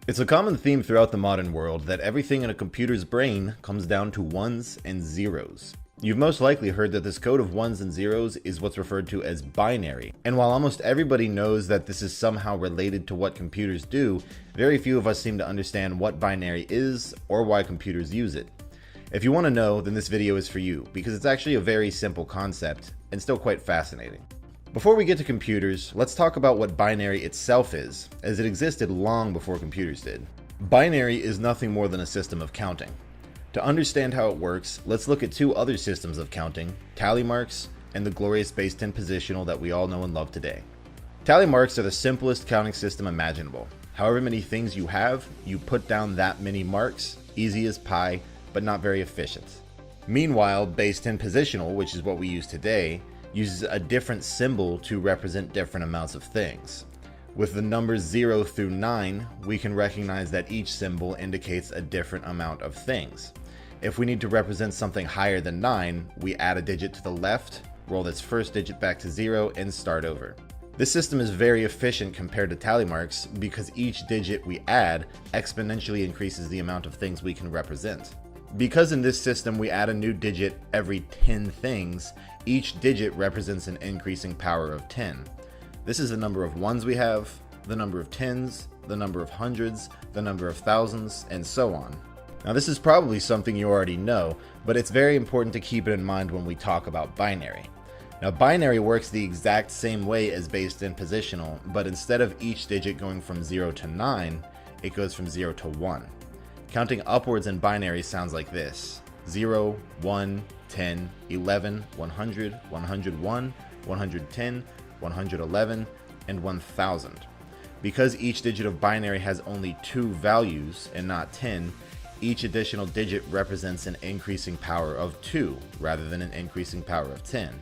It's a common theme throughout the modern world that everything in a computer's brain comes down to ones and zeros. You've most likely heard that this code of ones and zeros is what's referred to as binary. And while almost everybody knows that this is somehow related to what computers do, very few of us seem to understand what binary is or why computers use it. If you want to know, then this video is for you, because it's actually a very simple concept and still quite fascinating. Before we get to computers, let's talk about what binary itself is, as it existed long before computers did. Binary is nothing more than a system of counting. To understand how it works, let's look at two other systems of counting, tally marks and the glorious base 10 positional that we all know and love today. Tally marks are the simplest counting system imaginable. However many things you have, you put down that many marks, easy as pie, but not very efficient. Meanwhile, base 10 positional, which is what we use today, uses a different symbol to represent different amounts of things. With the numbers 0 through 9, we can recognize that each symbol indicates a different amount of things. If we need to represent something higher than 9, we add a digit to the left, roll this first digit back to 0, and start over. This system is very efficient compared to tally marks because each digit we add exponentially increases the amount of things we can represent. Because in this system we add a new digit every 10 things, each digit represents an increasing power of 10. This is the number of ones we have, the number of tens, the number of hundreds, the number of thousands, and so on. Now this is probably something you already know, but it's very important to keep it in mind when we talk about binary. Now binary works the exact same way as base 10 positional, but instead of each digit going from 0 to 9, it goes from 0 to 1. Counting upwards in binary sounds like this: 0, 1, 10, 11, 100, 101, 110, 111, and 1000. Because each digit of binary has only 2 values and not 10, each additional digit represents an increasing power of 2 rather than an increasing power of 10.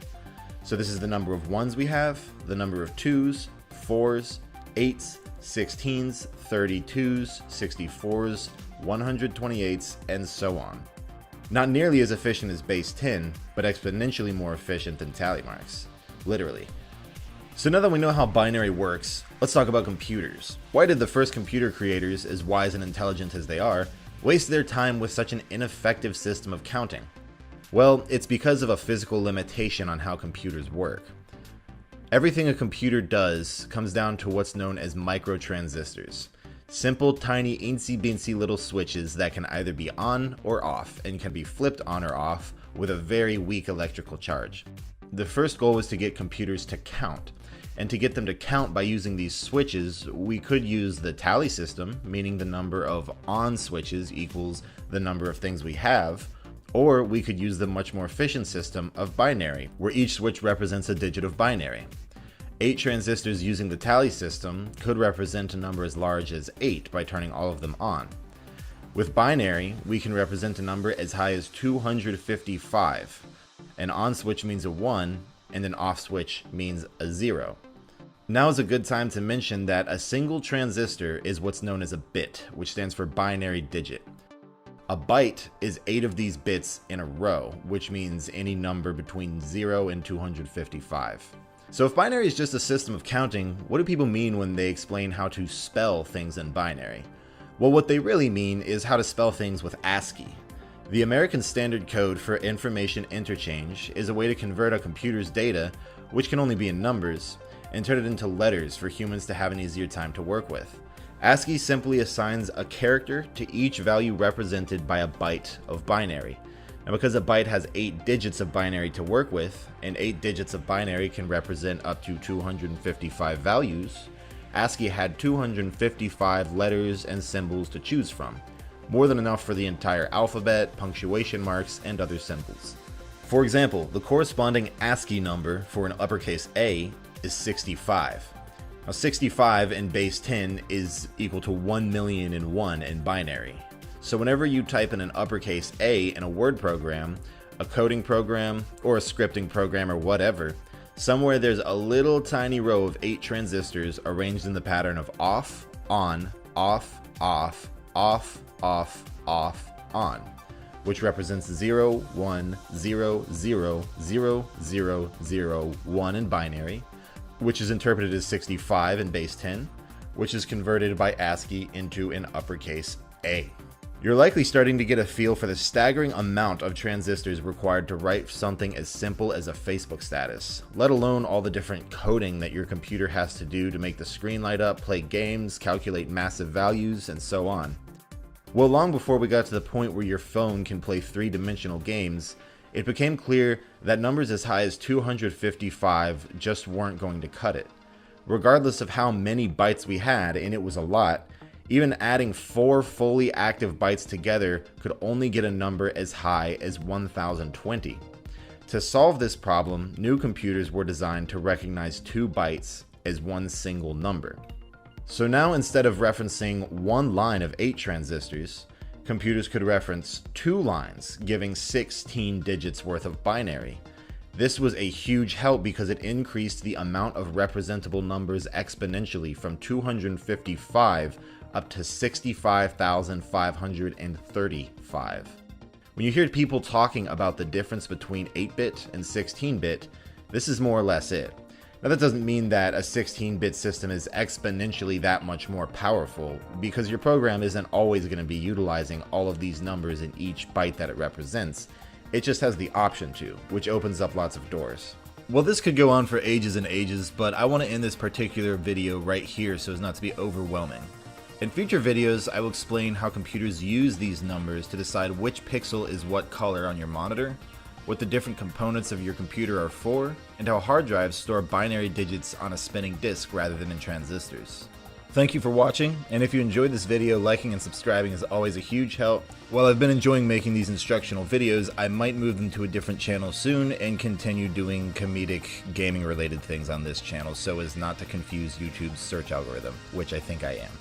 So this is the number of ones we have, the number of 2s, 4s, 8s, 16s, 32s, 64s, 128s, and so on. Not nearly as efficient as base 10, but exponentially more efficient than tally marks. Literally. So now that we know how binary works, let's talk about computers. Why did the first computer creators, as wise and intelligent as they are, waste their time with such an ineffective system of counting? Well, it's because of a physical limitation on how computers work. Everything a computer does comes down to what's known as microtransistors. Simple, tiny, eensy-beensy little switches that can either be on or off and can be flipped on or off with a very weak electrical charge. The first goal was to get computers to count. And to get them to count by using these switches, we could use the tally system, meaning the number of on switches equals the number of things we have, or we could use the much more efficient system of binary, where each switch represents a digit of binary. 8 transistors using the tally system could represent a number as large as 8 by turning all of them on. With binary, we can represent a number as high as 255. An on switch means a 1, and an off switch means a 0. Now is a good time to mention that a single transistor is what's known as a bit, which stands for binary digit. A byte is 8 of these bits in a row, which means any number between 0 and 255. So if binary is just a system of counting, what do people mean when they explain how to spell things in binary? Well, what they really mean is how to spell things with ASCII. The American Standard Code for Information Interchange is a way to convert a computer's data, which can only be in numbers, and turn it into letters for humans to have an easier time to work with. ASCII simply assigns a character to each value represented by a byte of binary. Now because a byte has 8 digits of binary to work with, and 8 digits of binary can represent up to 255 values, ASCII had 255 letters and symbols to choose from, more than enough for the entire alphabet, punctuation marks, and other symbols. For example, the corresponding ASCII number for an uppercase A is 65. Now 65 in base 10 is equal to 1,000,001 in binary. So whenever you type in an uppercase A in a word program, a coding program, or a scripting program or whatever, somewhere there's a little tiny row of 8 transistors arranged in the pattern of off, on, off, off, off, off, off, on, which represents 0, 1, 0, 0, 0, 0, 0, 1 in binary, which is interpreted as 65 in base 10, which is converted by ASCII into an uppercase A. You're likely starting to get a feel for the staggering amount of transistors required to write something as simple as a Facebook status, let alone all the different coding that your computer has to do to make the screen light up, play games, calculate massive values, and so on. Well, long before we got to the point where your phone can play three-dimensional games, it became clear that numbers as high as 255 just weren't going to cut it. Regardless of how many bytes we had, and it was a lot, even adding 4 fully active bytes together could only get a number as high as 1020. To solve this problem, new computers were designed to recognize 2 bytes as one single number. So now, instead of referencing one line of 8 transistors, computers could reference 2 lines, giving 16 digits worth of binary. This was a huge help because it increased the amount of representable numbers exponentially from 255 up to 65,535. When you hear people talking about the difference between 8-bit and 16-bit, this is more or less it. Now, that doesn't mean that a 16-bit system is exponentially that much more powerful, because your program isn't always going to be utilizing all of these numbers in each byte that it represents. It just has the option to, which opens up lots of doors. Well, this could go on for ages and ages, but I want to end this particular video right here so as not to be overwhelming. In future videos, I will explain how computers use these numbers to decide which pixel is what color on your monitor, what the different components of your computer are for, and how hard drives store binary digits on a spinning disk rather than in transistors. Thank you for watching, and if you enjoyed this video, liking and subscribing is always a huge help. While I've been enjoying making these instructional videos, I might move them to a different channel soon and continue doing comedic gaming related things on this channel so as not to confuse YouTube's search algorithm, which I think I am.